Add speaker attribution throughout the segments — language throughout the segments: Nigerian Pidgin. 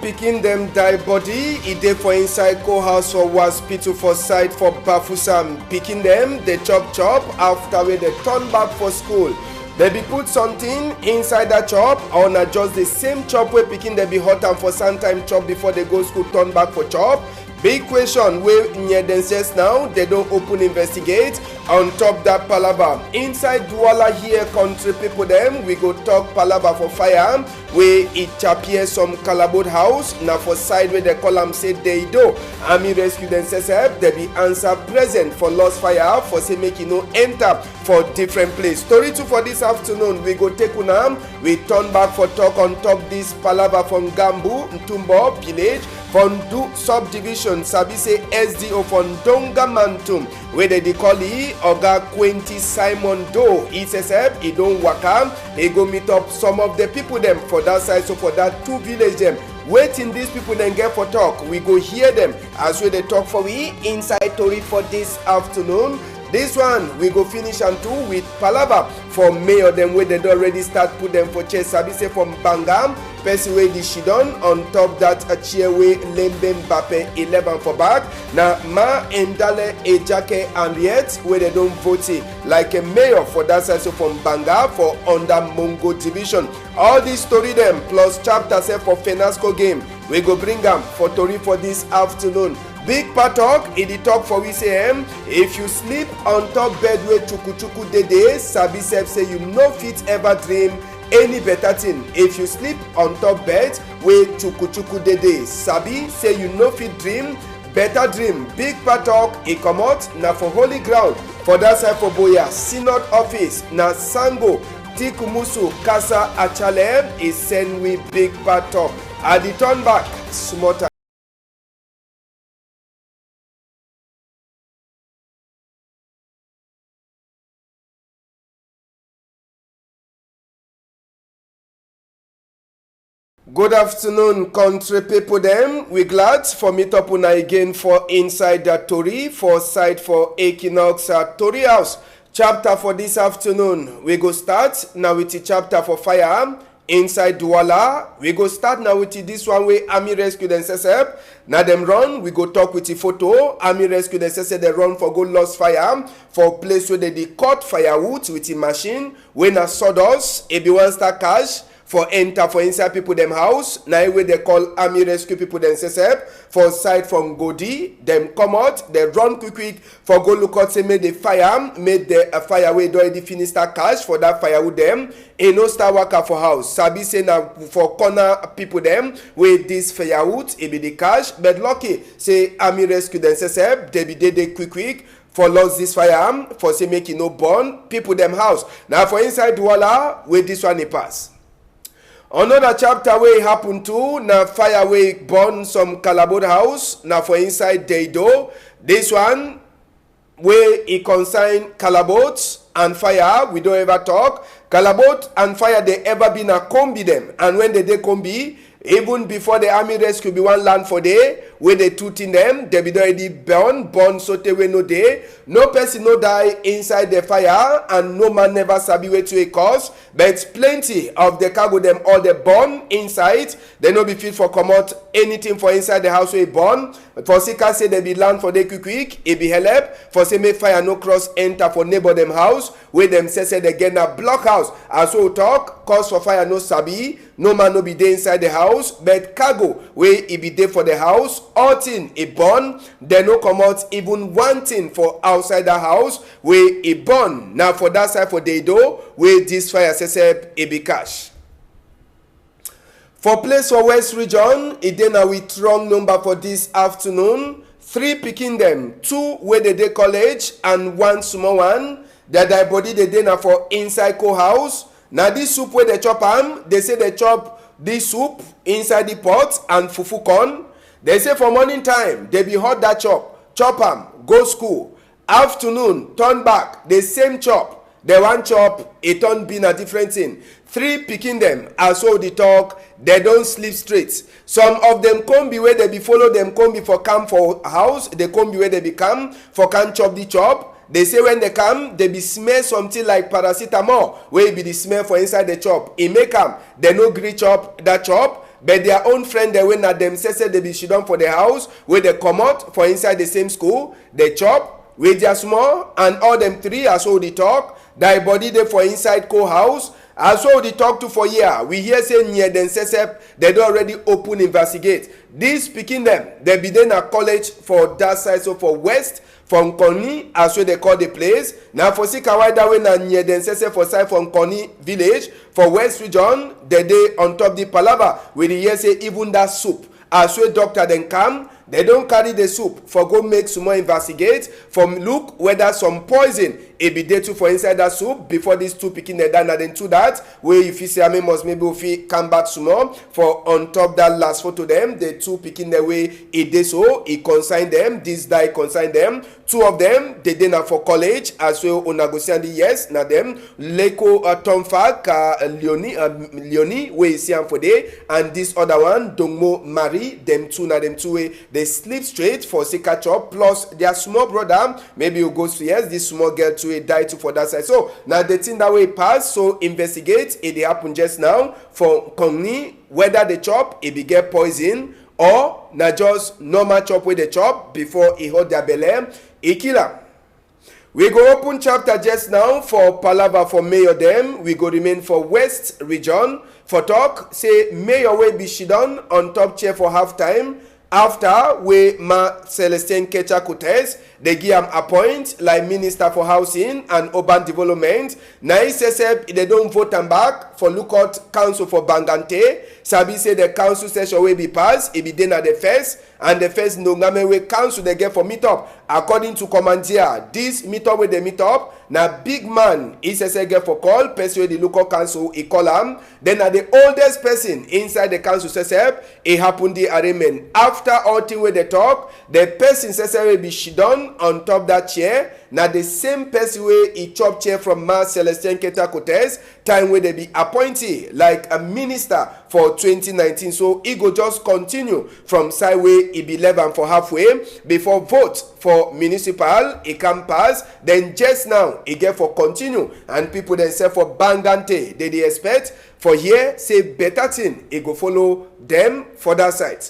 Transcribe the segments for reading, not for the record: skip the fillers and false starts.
Speaker 1: pikin dem die body e dey for inside courthouse for hospital for side for bafusam. Pikin dem dey chop after wey dey turn back for school. Dem be put something inside that chop or na just the same chop wey pikin dem be hot am for sometime chop before they go school turn back for chop. Big question wey near themselves now, they don open investigate on top that palava. Inside Douala here, country people dem, we go talk palava for fire wey it appear some Calabot house. Na for side where they call am say they do. Army rescue themselves help, they be answer present for lost fire for say make e no enter for different place. Story 2 for this afternoon, we go take una, we turn back for talk on top this palava from Gambu, Ntumbo village. Fondu subdivision sabi say SDO from Donga Mantum where they call he Oga Quenty Simon Do. He says he don't waka. He go meet up some of the people them for that side. So for that 2 village them waiting these people then get for talk. We go hear them as we they talk for we inside Tori for this afternoon. This one we go finish and do with palava for mayor them where they already start put them for chair. Sabi say from Bangam. Person wey the shidon on top that a chair wey Lembe Mbappe 11 for back. Now Ma Ndale Ejake Henriette where they don't vote like a mayor for that side. So from Banga for under Mongo division. All this story them plus chapter set for Fenasco game. We go bring them for Tori for this afternoon. Big part talk in the talk for we say if you sleep on top bed where chuku dede sabi self say you no fit ever dream any better thing. If you sleep on top bed where chuku dede sabi say you no fit dream better dream. Big part talk e comot na for holy ground for that side for Boya Synod office na Sango Tikumusu Kasa Achale is send we big part talk at the turn back small time. Good afternoon, country people them. We glad for meet up una again for inside that Tori for side for Equinox at Tori House. Chapter for this afternoon. We go start now with the chapter for fire inside Douala. We go start now with this one where Army rescue themselves help. Now them run, we go talk with the photo. Army rescue themselves they run for go lost fire for place where they cut firewood with the machine. When a sawdust, it be one star cash. For enter for inside people them house. Now where they call Army rescue people themselves help. For side from Godi, them come out, they run quick for go look out say made the fire, made the fire way already finish that cash for that firewood them. Ain't no star worker for house. Sabi say now for corner people them with this firewood, it be the cash. But lucky say Army rescue themselves help, they be they quick. For lost this fire, for say make it no burn, people them house. Now for inside Douala, where this one it pass. Another chapter where happen to na fire wey burn some Calabot house na for inside Deido. This one where it concern Calabot and fire we don't ever talk. Calabot and fire they ever been a combi them, and when they combi even before the Army rescue be one land for day where they toot in them, they be already burn so they will no day. No person no die inside the fire and no man never sabi way to a cause. But plenty of the cargo them all they burn inside. They no be fit for come out anything for inside the house where burn. For Sika say they be land for day quick, it be help. For say make fire no cross enter for neighbor them house where them say they get a block house. As we talk, cause for fire no sabi. No man no be there inside the house, but cargo where it be there for the house, all thing it burn, they no come out even one thing for outside the house where it burn. Now for that side for the door, where this fire says it be cash. For place for West Region, it then a with wrong number for this afternoon. 3 picking them, 2 where they college and 1 small one. That their body they then for inside co-house. Now this soup where they chop they say they chop this soup inside the pot and fufu corn. They say for morning time, they be hot that chop go school. Afternoon, turn back, the same chop. They want chop, it turn been a different thing. 3 picking them, as so the talk, they don't sleep straight. Some of them come be where they be follow them come be for camp for house, they come be where they be come for can chop the chop. They say when they come, they be smell something like paracetamol, where it be the smell for inside the chop. It make them, they no gree chop that chop. but their own friend they when at them say they be shidon for the house where they come out for inside the same school, they chop with their small, and all them three as well they talk. Thy body they for inside co-house. As well they talk to for year. We hear say near them they don't already open investigate. This speaking them, they be then a college for that side, so for west, from Koni, as well they call the place. Now for Sikawai that way na near them for side from Koni village, for west region, they on top the palava, where the hear say even that soup. As well doctor then come, they don't carry the soup for go make some more investigate, from look whether some poison it be there too for inside that soup before these two picking the down and then to that where if you say I mean must maybe if you come back some more for on top that last photo them the two picking the way it did so it consign them this die consign them two of them they did not for college as well on negotiate yes na them Leko Tomfak Leonie where you see am for day and this other one Dongmo Marie them two na them two way they sleep straight for say catch up plus their small brother maybe you go to yes this small girl too die too for that side. So now the thing that way pass so investigate it happen just now for Kongni whether the chop it be get poison or na just normal chop with the chop before it hold their belly it kill am. We go open chapter just now for Palava for mayor them. We go remain for west region for talk say mayor will be shidon on top chair for half time. After we Ma Celestine Kecha Kutes, they give him appoint like Minister for Housing and Urban Development. Now he says they don't vote them back for Lookout Council for Bangante. Sabi say the council session will be passed. It be done at the first. And the first Nongamewe council they get for meet up. According to Commandia, this meet up with the meet up. Now big man he says get for call. Person the local council he call him. Then at the oldest person inside the council says it happened the arraignment. After all thing with the talk, the person says will be shidon on top that chair. Now the same person where he chop chair from Ma Celestine Keta Kotes, time where they be appointed like a minister for 2019. So he go just continue from side way he be 11 for halfway before vote for municipal he can pass. Then just now he get for continue and people then say for Bangante they expect for here say better thing he go follow them for that side.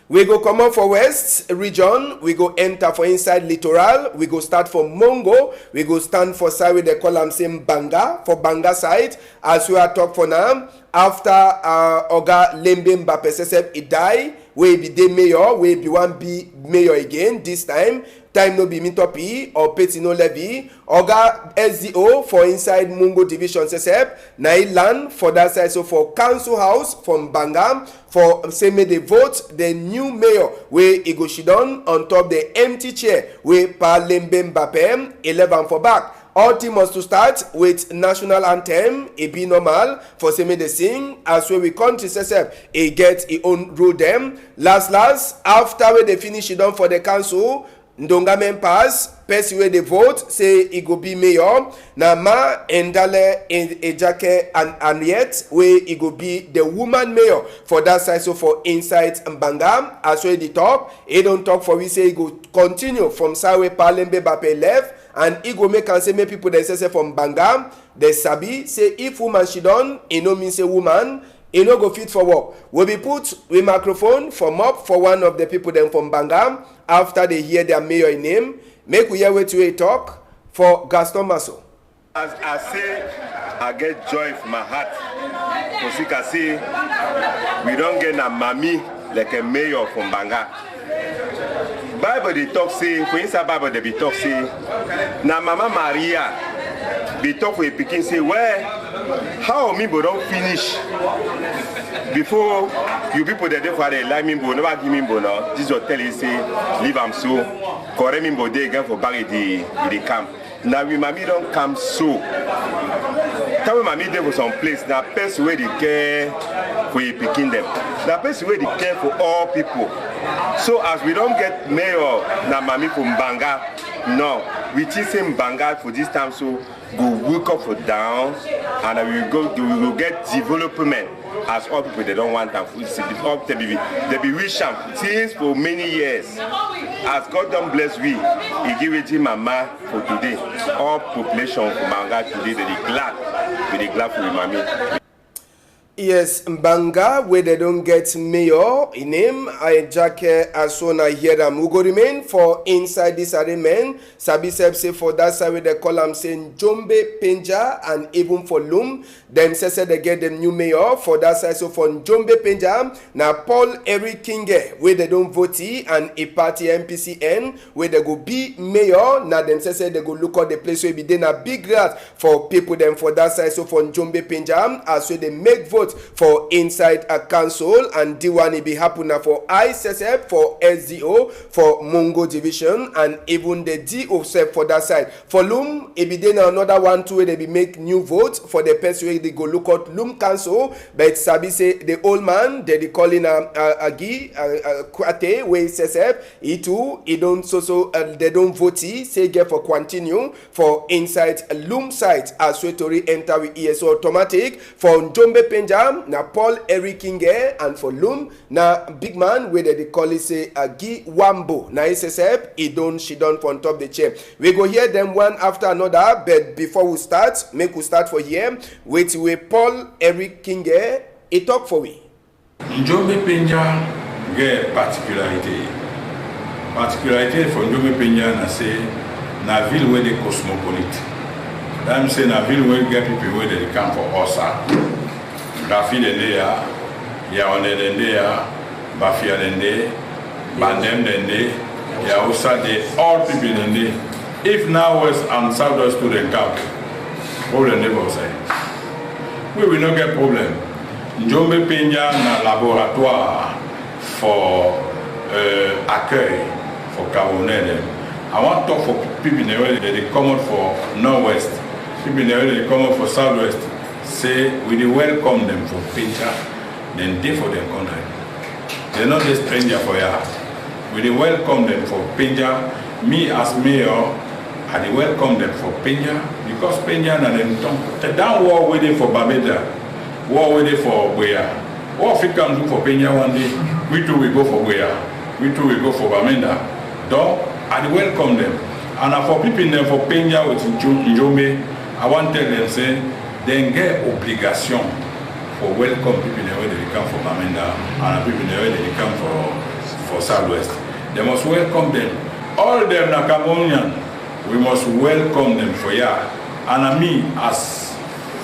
Speaker 1: We go come up for west region, we go enter for inside littoral, we go start for Mongo, we go stand for side with the column same Banga, for Banga side, as we are talk for now, after Oga Lembe Mbappe says he die, we be the mayor, we be one be mayor again, this time no be Mitopi or Petino Levy, Oga SDO for inside Mungo division says na land for that side, so for council house from Bangam, for say may they vote the new mayor where he go shidon on top the empty chair where Pa Lembe Mbappe 11 for back. All team must to start with national anthem. It be normal for say me they sing as well we country says he get his own rule them. Last after we they finish it done for the council. Ndongamen pass, person where they vote, say he go be mayor. Na Ma Endale Ejake and yet where he go be the woman mayor for that side, so for inside Mbangam. As well the talk, he don't talk for we say he go continue from Sawe Palembe Bape left, and he go make and say make people that say from Bangam, they sabi, say if woman she done, he no mean say woman. He no go fit for work. We be put with microphone from up for one of the people them from Bangam after they hear their mayor name. Make we hear what we talk for Gaston Masso.
Speaker 2: As I say, I get joy from my heart. Because you can see, we don't get a mommy like a mayor from Banga. Bible they talk say, for inside Bible they be talk say, na Mama Maria be talk with Pekin say, well, how me but don't finish before you people that for the like me but never give me but now this will tell you say leave am so correct me but they again for bury the camp. Now we mommy don't come so. Tell me mommy there was some place now person where they care for you picking them. That person where they care for all people. So as we don't get mayor now mommy from Banga, no, we just say Banga for this time so go wake up for down and we will get development as all people they don't want them. They be wish them things for many years. As God don't bless we, He give it to Mama for today. All population for Banga today they glad for the mommy.
Speaker 1: Yes, Mbanga, where they don't get mayor in name, I Jack Asona hear them. We go remain for inside this arraignment. Sabi say for that side where they call them saying Njombe, Penja, and even for Lum. Them say they get them new mayor for that side. So for Njombe, Penja, now Paul Eric Kinge, where they don't vote and a party MPCN, where they go be mayor. Now them say they go look at the place where be then a big rat for people them for that side. So for Njombe, Penja, as so they make vote for inside a council and D1 be happen for ISSF, for SDO, for Mungo division, and even the DO for that side. For Lum, it be then another one too where they be make new votes for the person where they go look at Lum council. But Sabi say the old man they calling Agi Kwate where ISSF, he too, he don't they don't vote say get for continue for inside Lum site as we to re-enter with ESO automatic for Njombe Penja na Paul Eric Kinge, and for Lum na big man where they call it say Gi Wambo na SSF she done for on top the chair. We go hear them one after another, but before we start, make we start for here with Paul Eric Kinge. He talk for we.
Speaker 3: Njombe Penja get particularity for Njombe Penja na say na ville where they cosmopolite. That say na ville where get people where they come for Osa. Rafi dende ya, Yaone dende ya, Bafia dende, Bandem dende, Yaousa de, all people dende. If now West and Southwest to the camp, problem never say. We will not get problem. Njombe Penja na laboratoire for accueil for Camerounais. I want to talk for people in the way that they come out for Northwest, people in the way that they come out for Southwest. Say we welcome them for Penja, then they for their country. They're not a stranger for ya. We welcome them for Penja. Me as mayor, I welcome them for Penja because Penja na them the down war waiting for Bamenda, war waiting for Boya. What if we can do for Penja one day? We too will go for Boya. We too will go for Bamenda. Donc, I welcome them. And for people there for Penja with Njombe, I want to tell them say. They get obligation for welcome people in the way they come from Bamenda and people in the way they come for Southwest. They must welcome them. All them na Cameroonian, we must welcome them for ya. And me as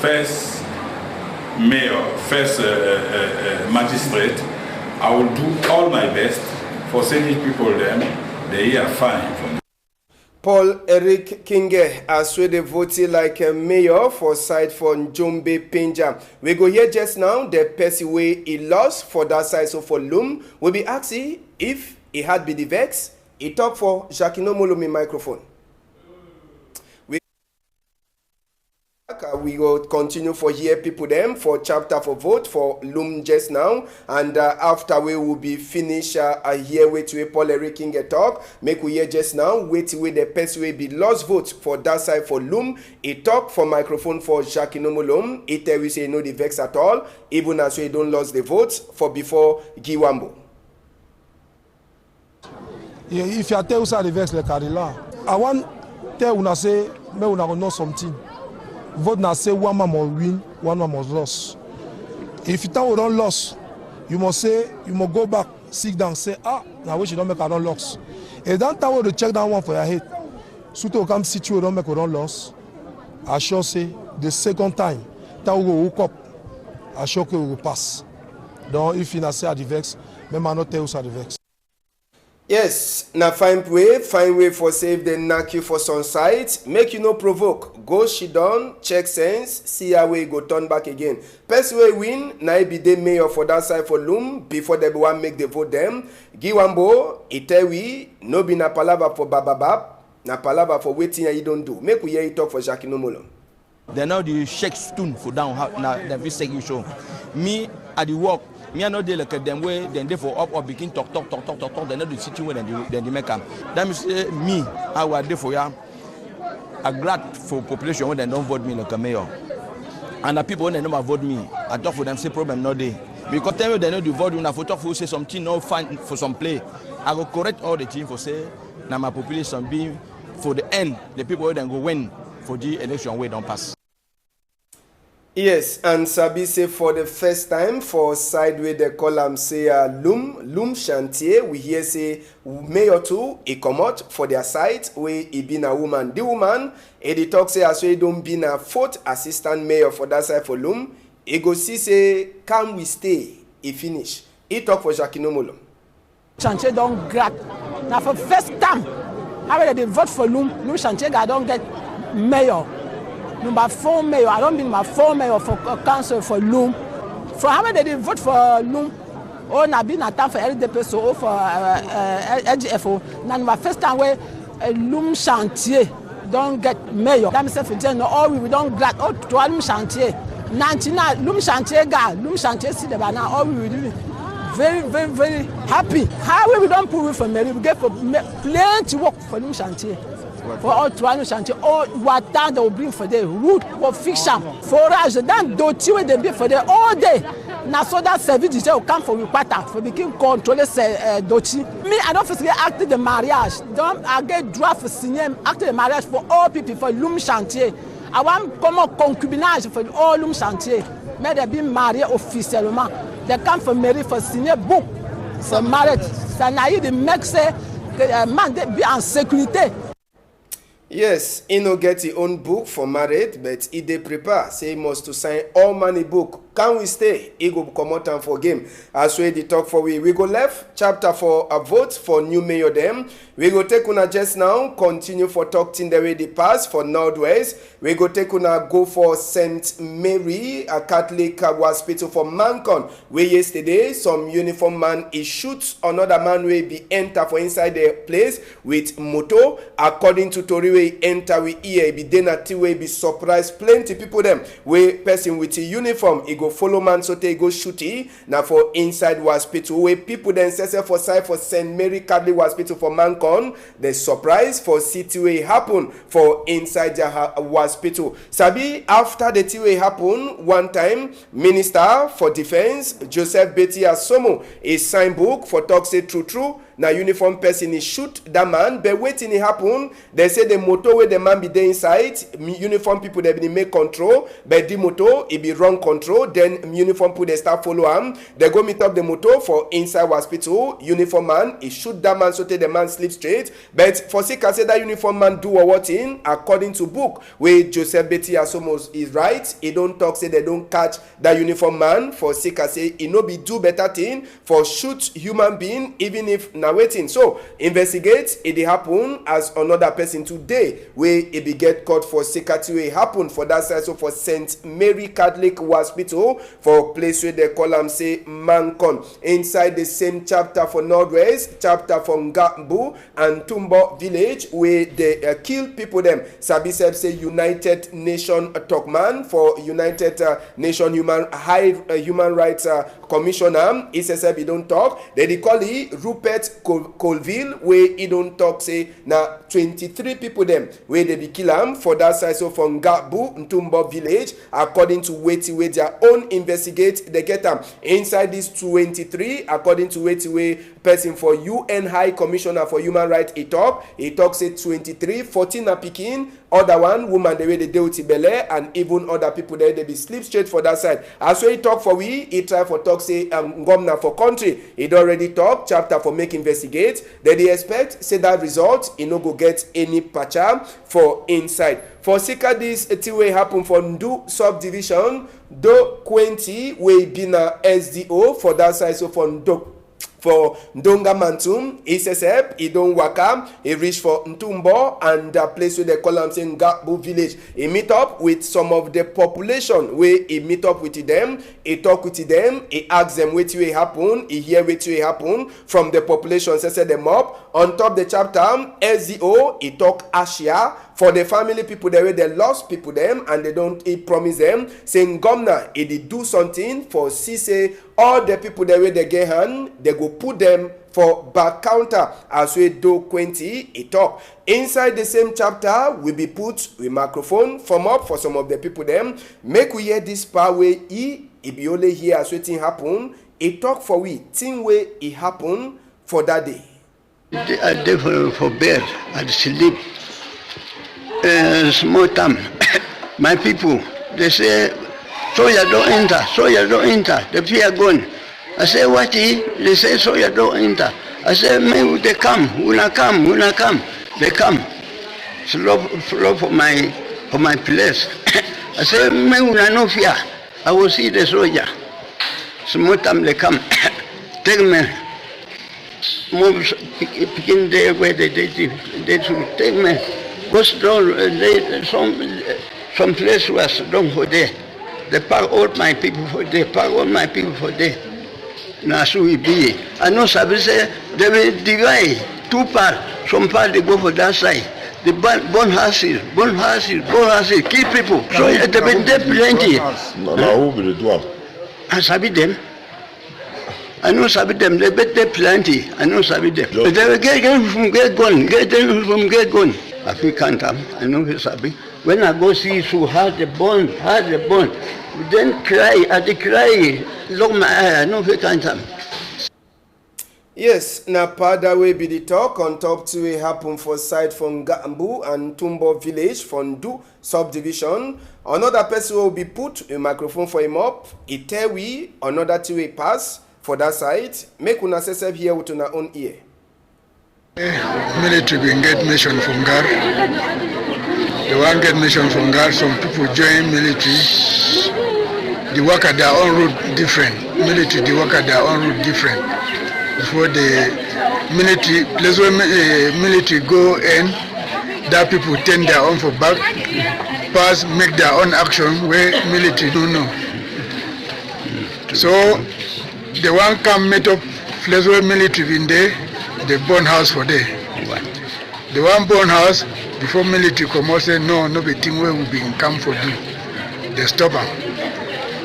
Speaker 3: first mayor, first magistrate, I will do all my best for sending people them. They are fine from them.
Speaker 1: Paul Eric Kinge as we they voted like a mayor for side for Njombe Penja. We go here just now, the person way he lost for that side, so for Lum, we be asking if he had been the vex. He talk for Jacquino Molomi microphone. We will continue for here people them for chapter for vote for Lum just now, and after we will be finished here with Paul Eric Kinge talk. Make we hear just now wait with the person will be lost vote for that side for Lum. He talk for microphone for Jacques Nomolom. He tell we say no the vex at all, even as we don't lose the votes for before Giwambo.
Speaker 4: Yeah, if you tell us the vex like Karila, I want tell una say me una know something. Vote na say one man must win, one man must lose. If you don't lose, you must say, you must go back, sit down, say, now wish you don't make a don't loss. If that time to check that one for your head, so to come sit you don't make a don't loss, I sure say the second time, that will hook up, I sure we will pass. Don't if you not say at the vex, me man not tell us at the vex.
Speaker 1: Yes, na fine way for save the knock you for some sides. Make you no provoke. Go she done, check sense, see how we go turn back again. Person way win, na be the mayor for that side for Lum before they one make the vote them. Giwambo, itewi, no be na palava for bababab, na palava for waiting and you don't do. Make we hear you talk for Jacques Nomolo.
Speaker 5: They know the shake stone for down now the second show. Me at the work. Me no dey like them way, then they for up or begin talk. They know the situation then they make them. That means me, I was there for ya. I glad for population when they don't vote me like a mayor. And the people when they never vote me, I talk for them say problem no day. Because tell me they know the vote when I for talk for say something no fine for some play. I will correct all the team for say now my population be for the end the people then go win for the election way don't pass.
Speaker 1: Yes, and Sabi say for the first time for side where they call am say loom chantier, we hear say mayor too e comot for their site where e been a woman. The woman e talk say as we don't been a fourth assistant mayor for that side for loom. E go see say can we stay? E finish. E talk for Jackie Nomolo.
Speaker 6: Chantier don't grab. Now for first time, how they vote for loom chantier guy don't get mayor. Number 4 mayor, I don't mean number 4 mayor for council for Loom. For how many they vote for Loom? Oh, na been a time for LDP so for LGFO. Now my first time where Loom chantier don't get mayor. That means for general, all we don't grant all to Loom chantier. 99 Loom chantier guy, Loom chantier see the banana. All we will do very, very, very happy. How we don't put for Mary, we get for plenty work for Loom chantier. For all Toano chantier, all what time they will bring for the root for fiction, forage, then doti where they be for the all day. Now so that service will come for requata for become controller doti. Me, I don't physically act the marriage. Don't I get draft for senior act the marriage for all people for Loom chantier. I want common concubinage for all Loom chantier. May they be married officiellement. They come for marry for senior book. So marriage, ça n'a eu de mec c'est man they be en sécurité.
Speaker 1: Yes, he no get his own book for married, but he dey prepare. Say he must to sign all money book. Can we stay? He go come out and for game. As we the talk for we go left chapter for a vote for new mayor them. We go take una just now. Continue for talking the way they pass for Northwest. We go take una go for St. Mary, a Catholic hospital for Mancon. Where yesterday some uniform man he shoots another man wey be enter for inside the place with moto. According to Tori enter we here be dinner till we be surprised plenty people them we person with a uniform he go follow man so they go shoot he now for inside hospital where people then say for side for St. Mary Catholic Hospital for Mancon the surprise for city way happen for inside the hospital. Sabi after the tea happen one time Minister for Defense Joseph Betty Asomo a sign book for talk say true now uniform person is shoot that man but waiting it happen they say the motor where the man be there inside uniform people they be make control but the motor it be wrong control then uniform people they start follow him they go meet up the motor for inside hospital uniform man he shoot that man so the man sleep straight but for say can say that uniform man do what in according to book where Joseph Betty Asomos is right he don't talk say they don't catch that uniform man for say can say he no be do better thing for shoot human being even if now waiting so investigate it happen as another person today where it be get caught for security way happen for that side so for St. Mary Catholic Hospital for place where they call them say Mancon inside the same chapter for Northwest chapter from Ngambu and Tumbo village where they kill people them Sabi say United Nation Talkman for United Nation Human Rights Commissioner he says he don't talk they call it Rupert Colville where he don't talk say now 23 people them where they be kill them for that side so from Ngambu Ntumbo village according to where their own investigate they get them inside these 23 according to where person for UN High Commissioner for Human Rights he talk say 23 14 are picking other one woman the way they deal with belle and even other people there they be sleep straight for that side as well he talk for we he try for talk say governor for country he already talk chapter for make investigate then they expect say that result he no go get any patcha for inside for sika this way happen for Ndu subdivision do 20 we been a SDO for that side so for Ndu for Ndonga Mantum, SSF, he don't waka, he reach for Ntumbo and the place where they call him saying Ngambu village. He meet up with some of the population where he meet up with them, he talk with them, he ask them what will happen, he hear what will happen from the population, set them up. On top the chapter, SDO, he talk Asia for the family people there where they lost people them and they don't he promise them saying Governor, he did do something for say all the people there where they get hand, they go put them for back counter as we do 20 he talk inside the same chapter will be put with microphone from up for some of the people them make we hear this part where he be only here as waiting happen he talk for we thing where it happen for that day
Speaker 7: I dey for bed I sleep small time my people they say soldier don't enter, soldier don't enter. The fear gone. I say, what he? They say, soldier don't enter. I say, maybe they come, when I come. They come. Slow for my place. I say, maybe no fear. I will see the soldier. Small time they come. Take me. Move, begin there where they should take me. Go down, some place was down for there. They park all my people for there. Now so we be. I know Sabi say they will divide 2 parts. Some part they go for that side. The burn houses, kill people. So they been there plenty.
Speaker 8: Now who will do it?
Speaker 7: I Sabi them. I know Sabi them. They bet there plenty. I know Sabi them. But they will get them from get gone. I feel can't I know he Sabi. When I go see so hard the bone. Then cry, look my eye, I know he can't
Speaker 1: Yes, na pada we be the talk on top to we happen for side from Gambu and Tumbo village from Ndu subdivision. Another person will be put a microphone for him up. It tell we another 2 way pass for that side. Make una say here with our own ear.
Speaker 9: Military been get mission from Gar. They want get mission from Gar. Some people join military. They work at their own route different. Military, they work at their own route different. Before the military, place where military go in, that people turn their own for back, pass, make their own action where military don't know. So they want come meet up place where military in there, they burn house for there. They want burn house before military come out say no be thing where we been come for do. They stop them.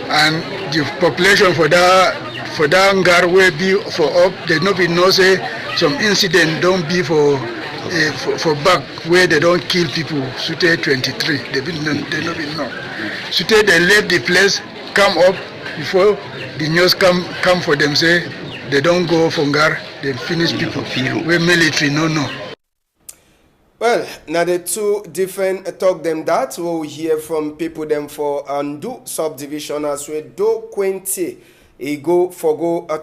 Speaker 9: And the population for that Ngar will be for up. They no be know say some incident don't be for back where they don't kill people. Sute 23. They no be know. Sute they left the place, come up before the news come for them say they don't go for Ngar. They finish people where military no.
Speaker 1: Well, now the 2 different talk them that we'll hear from people them for Ndu subdivision as we do 20. He go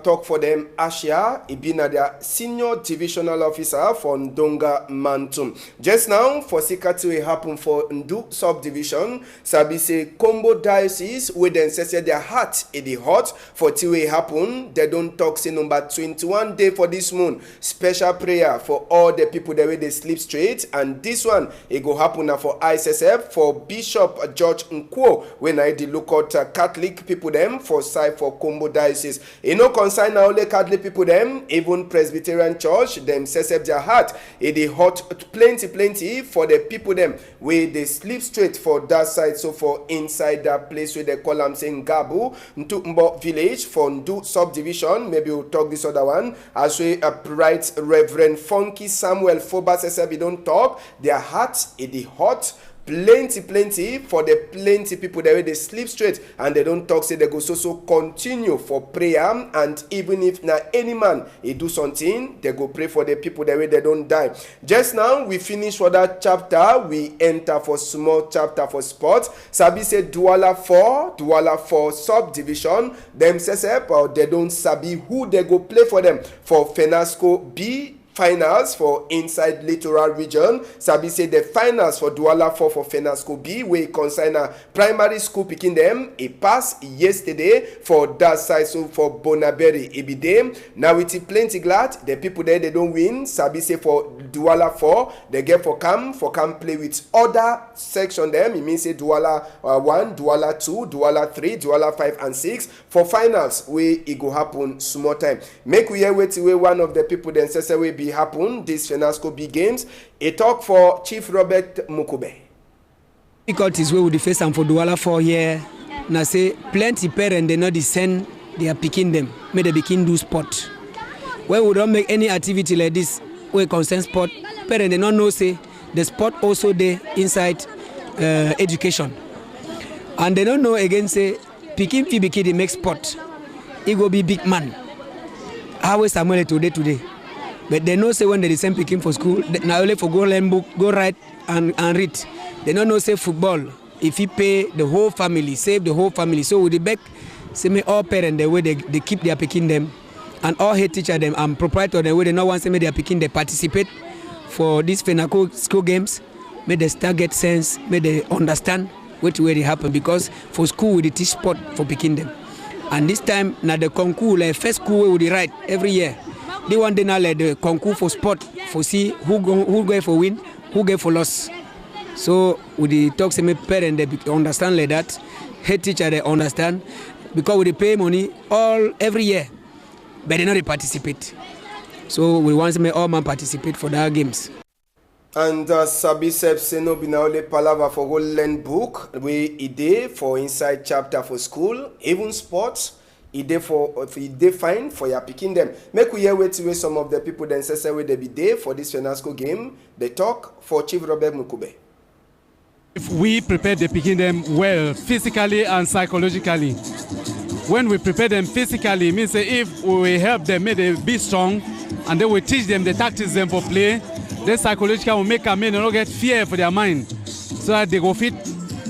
Speaker 1: talk for them Asia. He be na their senior divisional officer for Ndonga Mantum. Just now, for Sikati we happen for Ndu subdivision. Sabi say Combo diocese we then say their heart in the hot for till we happen. They don't talk say number 21 day for this moon. Special prayer for all the people the way they sleep straight. And this one it go happen now for ISSF for Bishop George Nkwo when I the look out Catholic people them for side for Combo diocese. It no concern now only Catholic people them, even Presbyterian church them set up their heart. It the hot plenty for the people them where they sleep straight for that side. So for inside that place where they call them saying Gabu Ntumbo village for Ndu subdivision. Maybe we'll talk this other one as we right Reverend Funky Samuel Foba says we don't talk. Their heart it the hot. Plenty for the plenty people that way they sleep straight and they don't talk say they go so continue for prayer. And even if now any man he do something they go pray for the people that way they don't die. Just now we finish for that chapter, we enter for small chapter for sports. Sabi say Douala 4 subdivision them says or they don't sabi who they go play for them for Fenasco B finals for inside littoral region. Sabi say the finals for Douala 4 for Fenasco B where concern a primary school picking them a pass yesterday for that side. So for Bonaberry it be them. Now it's plenty glad the people there they don't win. Sabi say for Douala 4 they get for come play with other section them. It means say Douala 1, Douala 2, Douala 3, Douala 5 and 6 for finals where it go happen small time. Make we hear wait till one of the people then say we be happen this Fenasco B games. A talk for Chief Robert Mukube.
Speaker 10: Difficulties where we face and for Douala 4 here. Now say plenty parents they not send they are picking them. May they begin do sport. When we don't make any activity like this where concern sport, parents they not know say the sport also there inside education. And they don't know again say picking Fibiki they make sport. It will be big man. How is Samuel today? But they know say when they send picking for school, now only for go learn book, go write and read. They don't know say football, if he pay the whole family, save the whole family. So with the back, say me all parents the way they keep their picking them, and all head teacher them and proprietor the way they not want to me their picking they participate for these FENACO school games. May they start get sense, may they understand what way they happen, because for school we teach sport for picking them. And this time now the concours, like first school we will write every year. They want to now like the concours for sport for see who go for win, who go for loss. So with the talk to my parents they understand like that, head teacher they understand, because we pay money every year, but they not participate. So we want to make all man participate for their games.
Speaker 1: And Sabi Sep Seno Binaole Palava for whole learn book, we ide for inside chapter for school, even sports, ide fine for your picking them. Make we hear wait some of the people then say where they be there for this FENASCO game. They talk for Chief Robert Mukube.
Speaker 11: If we prepare the picking them well, physically and psychologically, when we prepare them physically, it means that if we help them make them be strong, and then we teach them the tactics them for play, then psychologically will make them not get fear for their mind, so that they go fit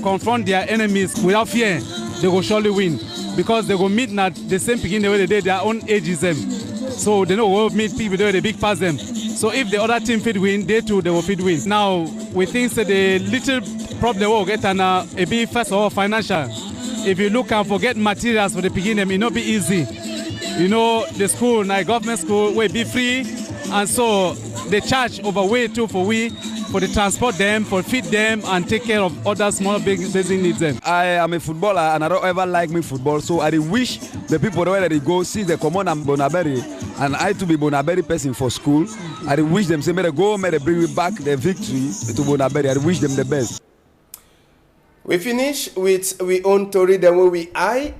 Speaker 11: confront their enemies without fear. They will surely win, because they will meet not the same picking the way they did their own ages them. So they know will meet people the way they big pass them. So if the other team fit win, they too they will fit win. Now we think that the little problem will get a bit first of all financial. If you look and forget materials for the beginning, it not be easy. You know the school, now government school, will be free, and so they charge over way too for the transport them, for feed them, and take care of other small basic needs them.
Speaker 12: I am a footballer and I don't ever like me football, so I wish the people where they go see the common and Bonaberry, and I to be Bonaberry person for school. I wish them say may they go, may they bring me back the victory to Bonaberry. I wish them the best.
Speaker 1: We finish with we own story the way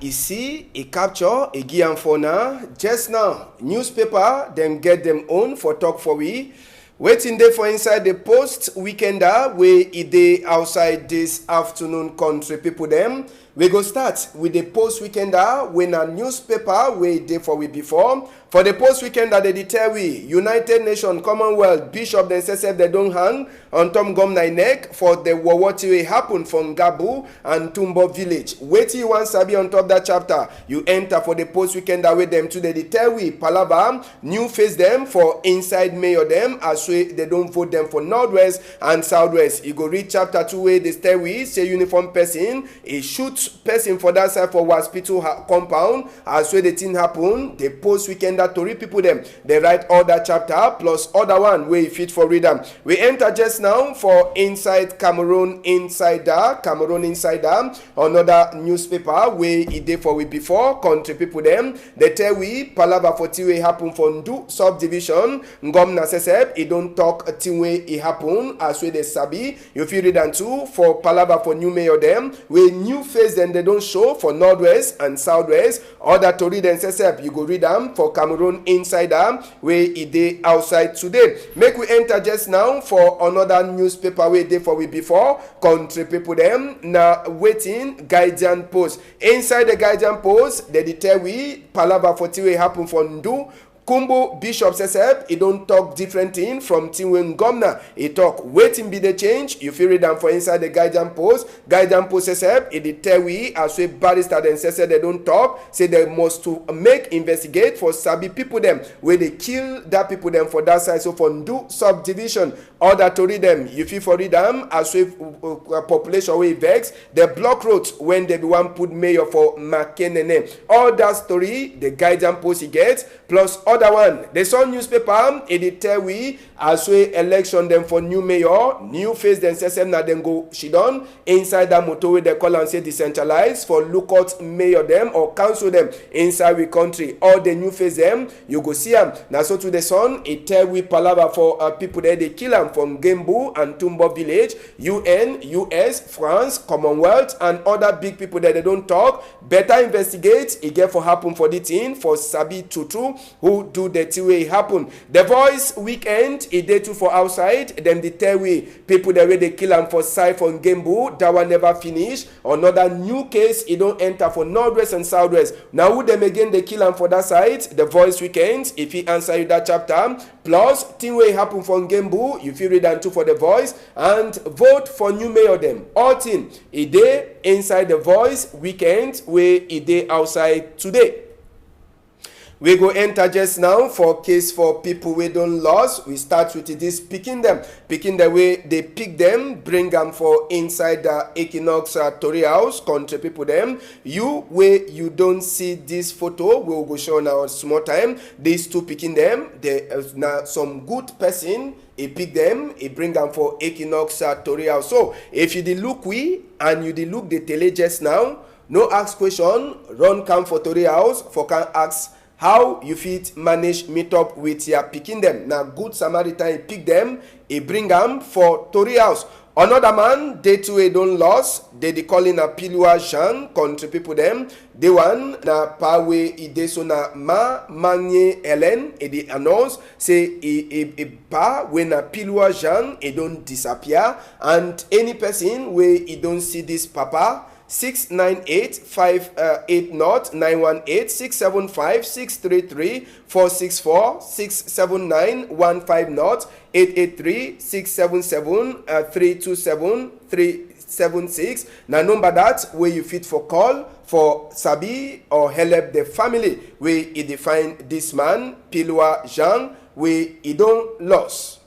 Speaker 1: we see a capture a Gianfona just now. Newspaper them get them own for talk for we. Waiting there for inside the post weekender where it day outside this afternoon country people them. We go start with the post weekender when a newspaper where day for we before. For the post weekender they tell we United Nations Commonwealth Bishop then says they don't hang on Tom Gomnai neck for the what will happen from Gabu and Tumbo village. Wait you want to be on top that chapter. You enter for the post weekender with them today. They tell we Palava new face them for inside mayor them as way they don't vote them for Northwest and Southwest. You go read chapter 2 where they tell we say uniform person a shoot person for that side for hospital compound as way the thing happen. The post weekender to read people them. They write all that chapter plus other one where you fit for read them. We enter just now for Inside Cameroon Insider. Another newspaper where it did for we before country people them. They tell we Palava for Tiwe happen for Ndu subdivision. Ngom na sesep it don't talk Tiwe it happen as way they sabi. You feel read and too for Palava for new mayor them where new face then they don't show for Northwest and Southwest. Other to read and sesep you go read them for Cameroon Insider where it day outside today. Make we enter just now for another newspaper where they for we before country people them now waiting Guardian Post. Inside the Guardian Post they tell we Palava for Tiwe happen for Ndu. Kumbo Bishop says he don't talk different thing from Tinwen Gomna. He talk waiting be the change. You feel it down for inside the Guardian Post. Guardian Post says he did tell we as we barrister then says they don't talk. Say they must to make investigate for Sabi people them where they kill that people them for that side. So for Ndu subdivision order to read them. You feel for read them as we population way vex the block roads when they be one put mayor for Makenene. All that story the Guardian Post he gets plus other one, the Sun newspaper, it tell we as we election them for new mayor, new face then says na then go she done inside that motorway they call and say decentralized for lookout mayor them or council them inside we country. All the new face them you go see them. Now so to the Sun, it tell we Palava for people there they kill them from Gembu and Tumbo village, UN, US, France, Commonwealth and other big people that they don't talk. Better investigate. It get for happen for the thing for Sabi Tutu who who do the thing wey happen. The Voice weekend e dey too for outside. Dem dey tell we people the way they kill am for side for Ngembu, that one never finish. Another new case e don enter for Northwest and Southwest. Now who dem again they kill am for that side? The Voice weekend. If he answer you that chapter, plus thing wey happen for Ngembu, you fit read am too for The Voice, and vote for new mayor dem. All thing e dey inside The Voice weekend wey e dey outside today. We go enter just now for case for people we don't lose. We start with this picking them way they pick them, bring them for inside the Equinox Tory House, country people them. You where you don't see this photo, we will go show now small time. These two picking them, they now some good person. He pick them, he bring them for Equinox Tory House. So if you did look and you did look the tele just now, no ask question, run come for Tory House for can ask how you fit manage meet up with your picking them. Now good Samaritan he pick them, he bring them for Tory House. Another man, they too he don't lost. They calling a Pilua Jean, country people them. They one na pawe ide so na manye Helen e dey announce say e pa when na Pilua Jean e don't disappear, and any person where he don't see this papa 698-589-675-633-464-679-159-883-677-327-376. Now number that where you fit for call for Sabi or help the family where he define this man Pilua Jean where he don't lost.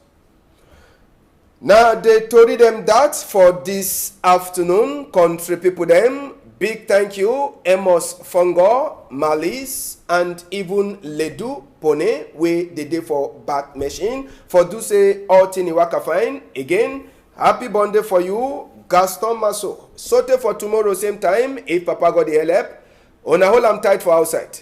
Speaker 1: Now they told them that for this afternoon, country people them. Big thank you, Amos Fongo, Malice, and even Ledu Pone, where they did for back machine. For do say all thing waka fine. Again, happy birthday for you, Gaston Masso. Sote for tomorrow same time, if Papa got the help. On a whole I'm tight for outside.